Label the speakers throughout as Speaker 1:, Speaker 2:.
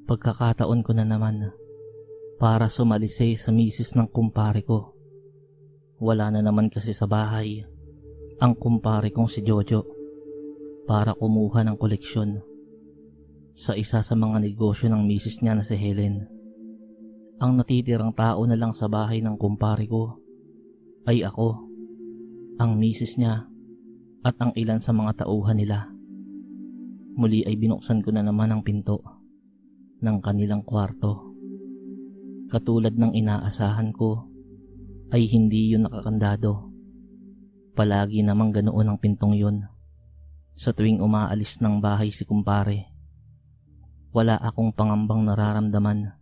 Speaker 1: Pagkakataon ko na naman para sumalisay sa misis ng kumpare ko. Wala na naman kasi sa bahay ang kumpare kong si Jojo para kumuha ng koleksyon sa isa sa mga negosyo ng misis niya na si Helen. Ang natitirang tao na lang sa bahay ng kumpare ko ay ako, ang misis niya at ang ilan sa mga tauhan nila. Muli ay binuksan ko na naman ang pinto ng kanilang kwarto. Katulad ng inaasahan ko ay hindi yun nakakandado. Palagi namang ganoon ang pintong yun sa tuwing umaalis ng bahay si kumpare. Wala akong pangambang nararamdaman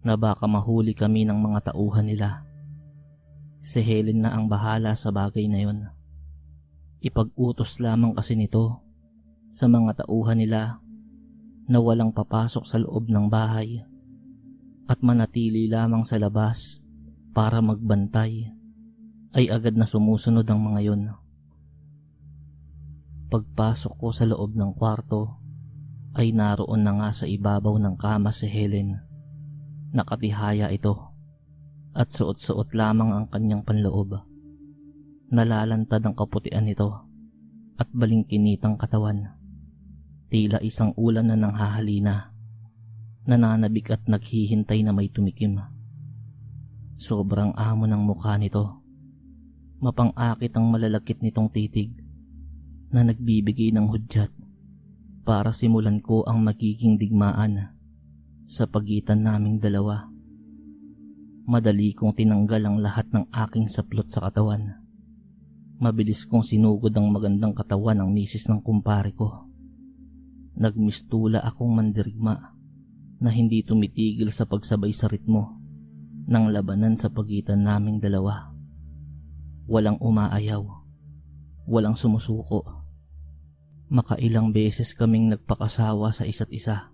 Speaker 1: na baka mahuli kami ng mga tauhan nila. Si Helen na ang bahala sa bagay na yun. Ipag-utos lamang kasi nito sa mga tauhan nila na walang papasok sa loob ng bahay at manatili lamang sa labas para magbantay, ay agad na sumusunod ang mga yun. Pagpasok ko sa loob ng kwarto ay naroon na nga sa ibabaw ng kama si Helen. Nakatihaya ito at suot-suot lamang ang kanyang panloob. Nalalantad ang kaputian nito at balingkinitang katawan. Tila isang ulan na nanghahalina, nananabik at naghihintay na may tumikim. Sobrang amo ng mukha nito. Mapang-akit ang malalakit nitong titig na nagbibigay ng hudyat para simulan ko ang magiging digmaan sa pagitan naming dalawa. Madali kong tinanggal ang lahat ng aking saplot sa katawan. Mabilis kong sinugod ang magandang katawan ng misis ng kumpare ko. Nagmistula akong mandirigma na hindi tumitigil sa pagsabay sa ritmo ng labanan sa pagitan naming dalawa. Walang umaayaw, walang sumusuko. Makailang beses kaming nagpakasawa sa isa't isa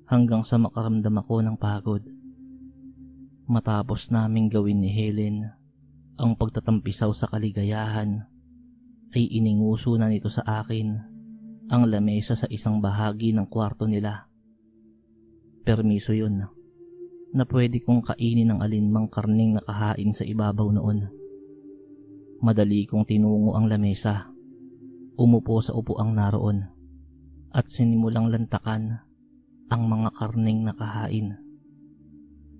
Speaker 1: hanggang sa makaramdam ako ng pagod. Matapos naming gawin ni Helen ang pagtatampisaw sa kaligayahan, ay ininguso na nito sa akin ang lamesa sa isang bahagi ng kwarto nila. Permiso yun na pwede kong kainin ang alinmang karneng nakahain sa ibabaw noon. Madali kong tinungo ang lamesa, umupo sa upuang naroon at sinimulang lantakan ang mga karneng nakahain.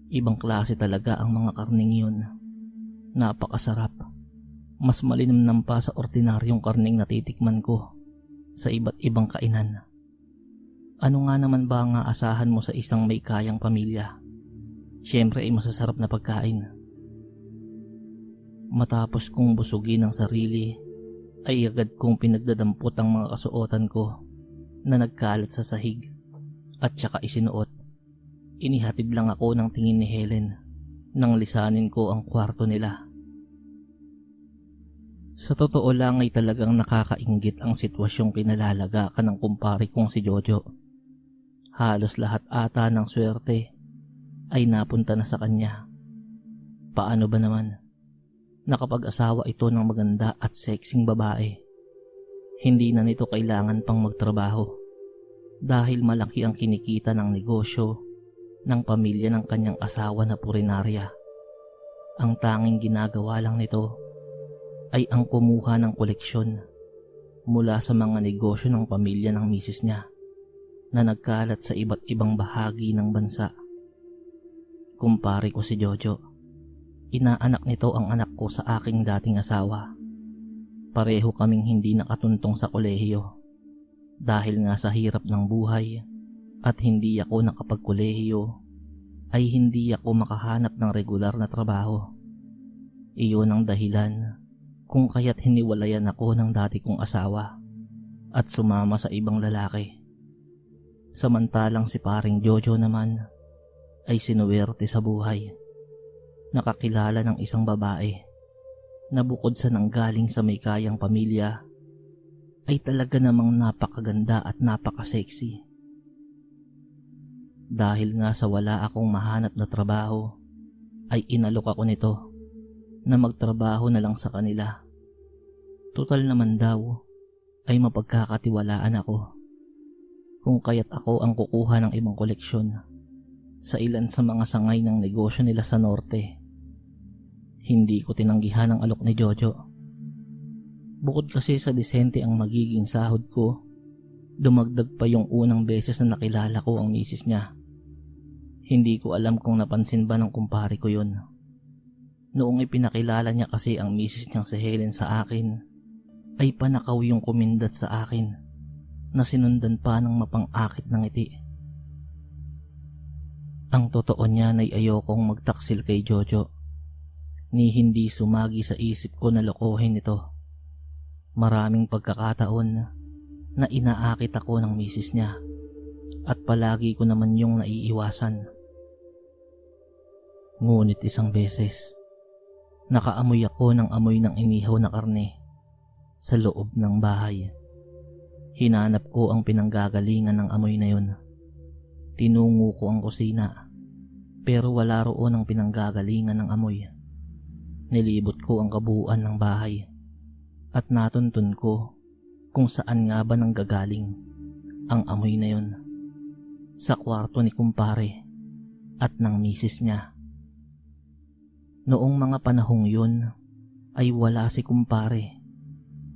Speaker 1: Ibang klase talaga ang mga karneng yun. Napakasarap. Mas malinamnam pa sa ordinaryong karneng natitikman ko sa iba't ibang kainan. Ano nga naman ba ang aasahan mo sa isang may kayang pamilya? Siyempre ay masasarap na pagkain. Matapos kong busugin ang sarili, ay agad kong pinagdadampot ang mga kasuotan ko na nagkalat sa sahig at saka isinuot. Inihatid lang ako ng tingin ni Helen nang lisanin ko ang kwarto nila. Sa totoo lang ay talagang nakakainggit ang sitwasyong pinalalagakan ng kumpare kong si Jojo. Halos lahat ata ng swerte ay napunta na sa kanya. Paano ba naman? Nakapag-asawa ito ng maganda at sexing babae. Hindi na nito kailangan pang magtrabaho dahil malaki ang kinikita ng negosyo ng pamilya ng kanyang asawa na purinarya. Ang tanging ginagawa lang nito ay ang kumuha ng koleksyon mula sa mga negosyo ng pamilya ng misis niya na nagkalat sa iba't ibang bahagi ng bansa. Kumpare ko si Jojo. Inaanak nito ang anak ko sa aking dating asawa. Pareho kaming hindi nakatuntong sa kolehiyo dahil nga sa hirap ng buhay at hindi ako nakapagkolehiyo ay hindi ako makahanap ng regular na trabaho. Iyon ang dahilan kung kaya't hiniwalayan ako ng dati kong asawa at sumama sa ibang lalaki. Samantalang si paring Jojo naman ay sinuwerte sa buhay. Nakakilala ng isang babae na bukod sa nanggaling sa may kayang pamilya ay talaga namang napakaganda at napakasexy. Dahil nga sa wala akong mahanap na trabaho ay inalok ako nito na magtrabaho na lang sa kanila. Tutal naman daw ay mapagkakatiwalaan ako. kung kaya't ako ang kukuha ng ibang koleksyon sa ilan sa mga sangay ng negosyo nila sa norte. Hindi ko tinanggihan ang alok ni Jojo. Bukod kasi sa disente ang magiging sahod ko, dumagdag pa yung unang beses na nakilala ko ang misis niya. Hindi ko alam kung napansin ba ng kumpare ko yun. Noong ipinakilala niya kasi ang misis niyang si Helen sa akin, ay panakaw yung kumindat sa akin na sinundan pa ng mapang-akit ng ngiti. Ang totoo niyan ay ayokong magtaksil kay Jojo, ni hindi sumagi sa isip ko na lokohin ito. Maraming pagkakataon na inaakit ako ng misis niya at palagi ko naman yung naiiwasan. Ngunit isang beses, nakaamoy ako ng amoy ng inihaw na karne sa loob ng bahay. Hinanap ko ang pinanggagalingan ng amoy na yun. Tinungo ko ang kusina, pero wala roon ang pinanggagalingan ng amoy. Nilibot ko ang kabuuan ng bahay at natuntun ko kung saan nga ba nanggagaling ang amoy na yun. Sa kwarto ni kumpare at ng misis niya. Noong mga panahong yun ay wala si kumpare.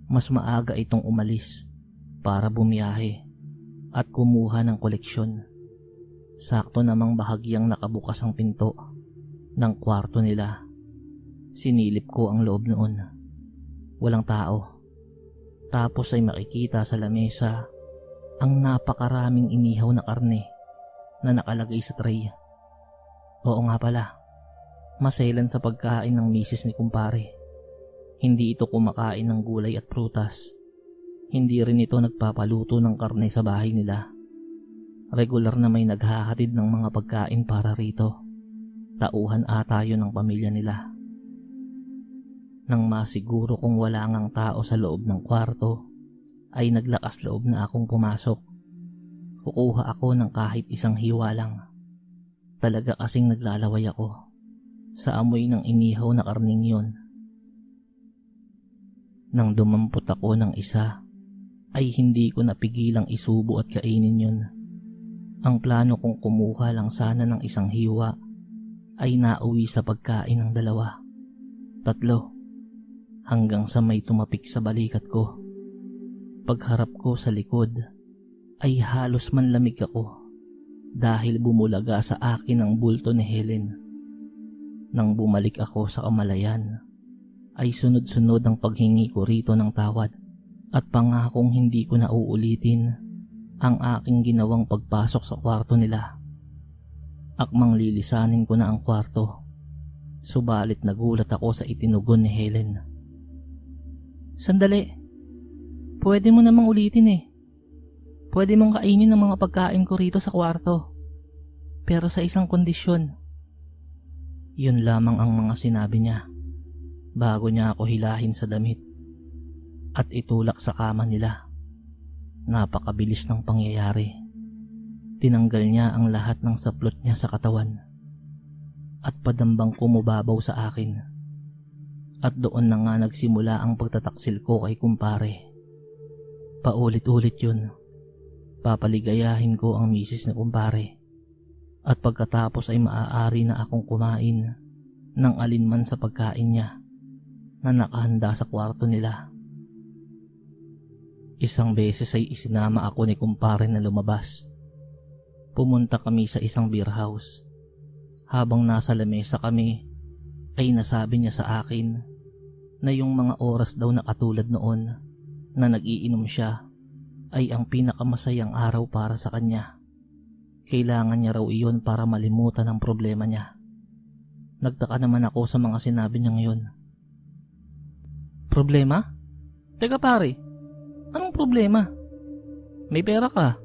Speaker 1: Mas maaga itong umalis para bumiyahe at kumuha ng koleksyon. Sakto namang bahagyang nakabukas ang pinto ng kwarto nila. Sinilip ko ang loob noon. Walang tao. Tapos ay makikita sa lamesa ang napakaraming inihaw na karne na nakalagay sa tray. Oo nga pala, maselan sa pagkain ng misis ni kumpare. Hindi ito kumakain ng gulay at prutas. Hindi rin ito nagpapaluto ng karne sa bahay nila. Regular na may naghahatid ng mga pagkain para rito. Tauhan ata yun ng pamilya nila. Nang masiguro kung wala ngang tao sa loob ng kwarto, ay naglakas loob na akong pumasok. Kukuha ako ng kahit isang hiwa lang. Talaga kasing naglalaway ako sa amoy ng inihaw na karning yun. Nang dumampot ako ng isa, ay hindi ko napigilang isubo at kainin yun. Ang plano kong kumuha lang sana ng isang hiwa ay nauwi sa pagkain ng dalawa, tatlo, hanggang sa may tumapik sa balikat ko. Pagharap ko sa likod ay halos manlamig ako dahil bumulaga sa akin ang bulto ni Helen. Nang bumalik ako sa kamalayan ay sunod-sunod ang paghingi ko rito ng tawad at pangakong hindi ko na uulitin ang aking ginawang pagpasok sa kwarto nila. Akmang lilisanin ko na ang kwarto, subalit nagulat ako sa itinugon ni Helen. Sandali, pwede mo namang ulitin eh. Pwede mong kainin ang mga pagkain ko rito sa kwarto, pero sa isang kondisyon. Yun lamang ang mga sinabi niya bago niya ako hilahin sa damit at itulak sa kama nila. Napakabilis ng pangyayari. Tinanggal niya ang lahat ng saplot niya sa katawan at padambang kumubabaw sa akin. At doon na nga nagsimula ang pagtataksil ko kay kumpare. Paulit-ulit yun. Papaligayahin ko ang misis ni kumpare. At pagkatapos ay maaari na akong kumain ng alinman sa pagkain niya na nakahanda sa kwarto nila. Isang beses ay isinama ako ni kumpare na lumabas. Pumunta kami sa isang beer house. Habang nasa lamesa kami, ay nasabi niya sa akin na yung mga oras daw na katulad noon na nag-iinom siya ay ang pinakamasayang araw para sa kanya. Kailangan niya raw iyon para malimutan ang problema niya. Nagtaka naman ako sa mga sinabi niya ngayon. Problema? Teka pare, anong problema? May pera ka,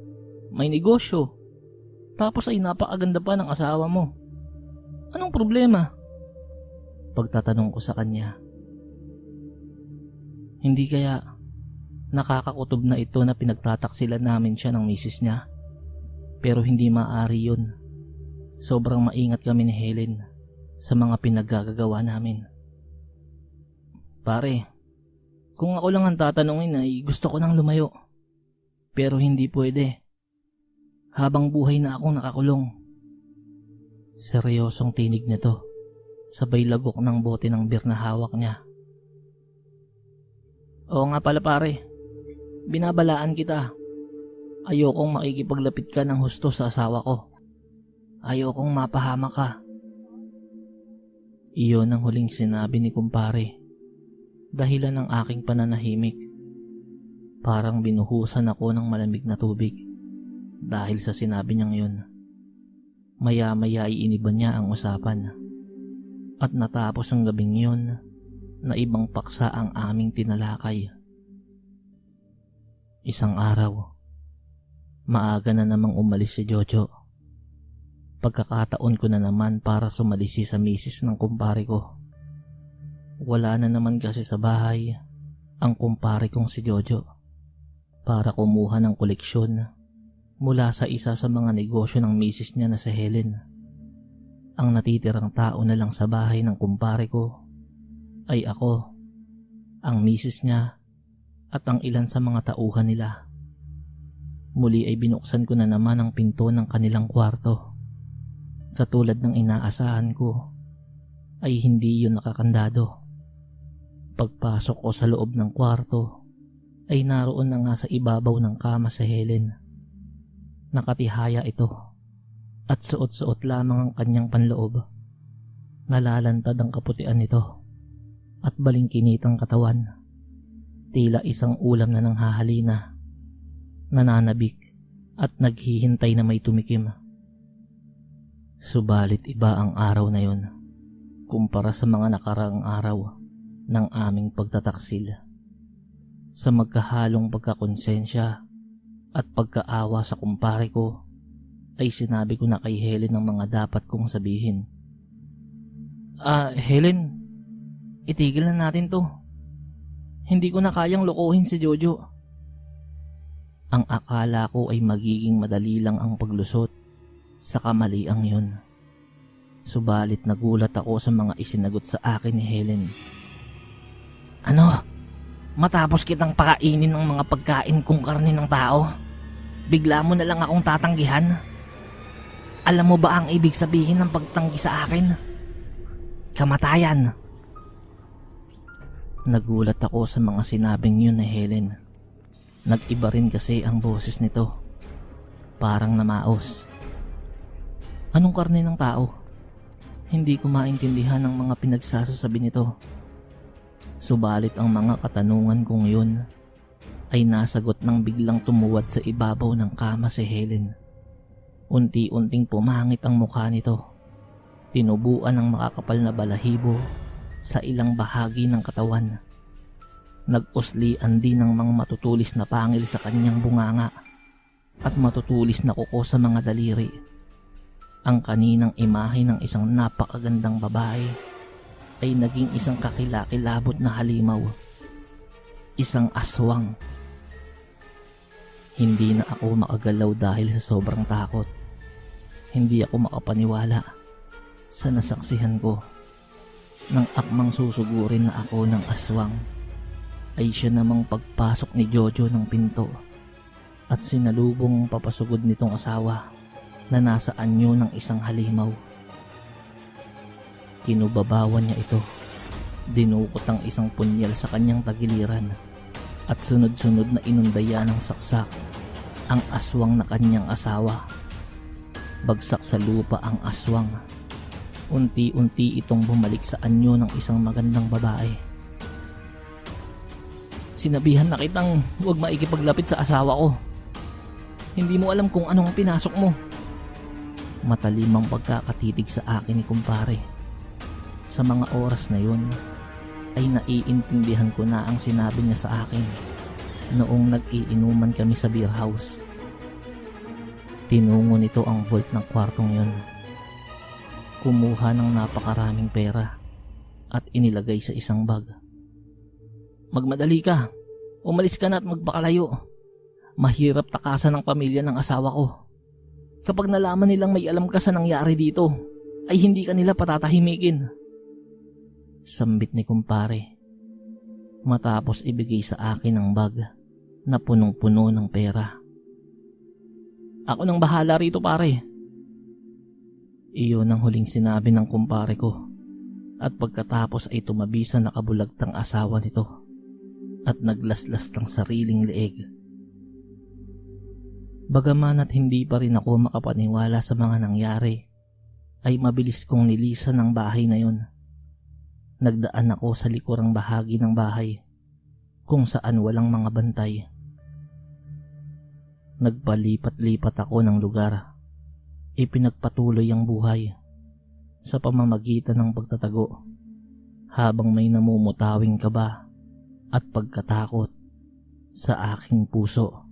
Speaker 1: may negosyo, tapos ay napakaganda pa ng asawa mo. Anong problema? Pagtatanong ko sa kanya. Hindi kaya nakakakutob na ito na pinagtataksilan namin siya ng misis niya? Pero hindi maaari yun. Sobrang maingat kami ni Helen sa mga pinaggagawa namin. Pare, kung ako lang ang tatanungin ay gusto ko nang lumayo. Pero hindi pwede. habang buhay na akong nakakulong. Seryosong tinig nito, sabay lagok ng bote ng beer na hawak niya. Oo nga pala pare, binabalaan kita. Ayokong makikipaglapit ka ng husto sa asawa ko. Ayokong mapahamak ka. Iyon ang huling sinabi ni kumpare. Dahilan ng aking pananahimik. Parang binuhusan ako ng malamig na tubig dahil sa sinabi niyang yun. Maya-maya ay iniba niya ang usapan. At natapos ang gabing yun na ibang paksa ang aming tinalakay. Isang araw, maaga na namang umalis si Jojo. Pagkakataon ko na naman para sumalisi sa misis ng kumpare ko. Wala na naman kasi sa bahay ang kumpare kong si Jojo para kumuha ng koleksyon mula sa isa sa mga negosyo ng misis niya na si Helen. Ang natitirang tao na lang sa bahay ng kumpare ko ay ako, ang misis niya at ang ilan sa mga tauhan nila. Muli ay binuksan ko na naman ang pinto ng kanilang kwarto. Katulad ng inaasahan ko ay hindi yun nakakandado. Pagpasok ko sa loob ng kwarto ay naroon na nga sa ibabaw ng kama si Helen. Nakatihaya ito at suot-suot lamang ang kanyang panloob. Nalalantad ang kaputian nito at balingkinit ang katawan. Tila isang ulam na nanghahalina, nananabik at naghihintay na may tumikim. Subalit iba ang araw na yon kumpara sa mga nakaraang araw ng aming pagtataksil. Sa magkahalong pagkakonsensya at pagkaawa sa kumpare ko, ay sinabi ko na kay Helen ang mga dapat kong sabihin. Helen, itigil na natin to. Hindi ko na kayang lokohin si Jojo. Ang akala ko ay magiging madali lang ang paglusot sa kamaliang yun. Subalit nagulat ako sa mga isinagot sa akin ni Helen. Ano? Matapos kitang pakainin ng mga pagkain kong karne ng tao, bigla mo na lang akong tatanggihan? Alam mo ba ang ibig sabihin ng pagtanggi sa akin? Kamatayan. Nagulat ako sa mga sinabing yun ni Helen. Nag-iba rin kasi ang boses nito. Parang namaos. Anong karne ng tao? Hindi ko maintindihan ang mga pinagsasasabi nito. Subalit ang mga katanungan kong yun ay nasagot ng biglang tumuwad sa ibabaw ng kama si Helen. Unti-unting pumangit ang mukha nito. Tinubuan ng makakapal na balahibo sa ilang bahagi ng katawan. Nag-uslian din ng mga matutulis na pangil sa kanyang bunganga at matutulis na kuko sa mga daliri. Ang kaninang imahe ng isang napakagandang babae ay naging isang kakilakilabot na halimaw. Isang aswang. Hindi na ako makagalaw dahil sa sobrang takot. Hindi ako makapaniwala sa nasaksihan ko. Nang akmang susugurin na ako ng aswang, ay siya namang pagpasok ni Jojo ng pinto at sinalubong papasugod nitong asawa na nasa anyo ng isang halimaw. Kinubabawan niya ito. Dinukot ang isang punyal sa kanyang tagiliran at sunod-sunod na inundaya ng saksak ang aswang na kanyang asawa. Bagsak sa lupa ang aswang. Unti-unti itong bumalik sa anyo ng isang magandang babae. Sinabihan na kitang huwag maikipaglapit sa asawa ko. Hindi mo alam kung anong pinasok mo. Matalimang pagkakatitig sa akin ni kumpare. Sa mga oras na yun, ay naiintindihan ko na ang sinabi niya sa akin noong nag-iinuman kami sa beer house. Tinungo nito ang vault ng kwartong yun. Kumuha ng napakaraming pera at inilagay sa isang bag. Magmadali ka. Umalis ka na at magpakalayo. Mahirap takasan ng pamilya ng asawa ko. Kapag nalaman nilang may alam ka sa nangyari dito, ay hindi ka nila patatahimikin. Sambit ni kumpare matapos ibigay sa akin ang bag na punong-puno ng pera. Ako nang bahala rito, pare. Iyon ang huling sinabi ng kumpare ko at pagkatapos ay tumabi sa nakabulagtang asawa nito at naglaslas ng sariling leeg. Bagaman at hindi pa rin ako makapaniwala sa mga nangyari, ay mabilis kong nilisan ang bahay na yun. Nagdaan ako sa likurang bahagi ng bahay kung saan walang mga bantay. Nagpalipat-lipat ako ng lugar. Ipinagpatuloy ang buhay sa pamamagitan ng pagtatago habang may namumutawing kaba at pagkatakot sa aking puso.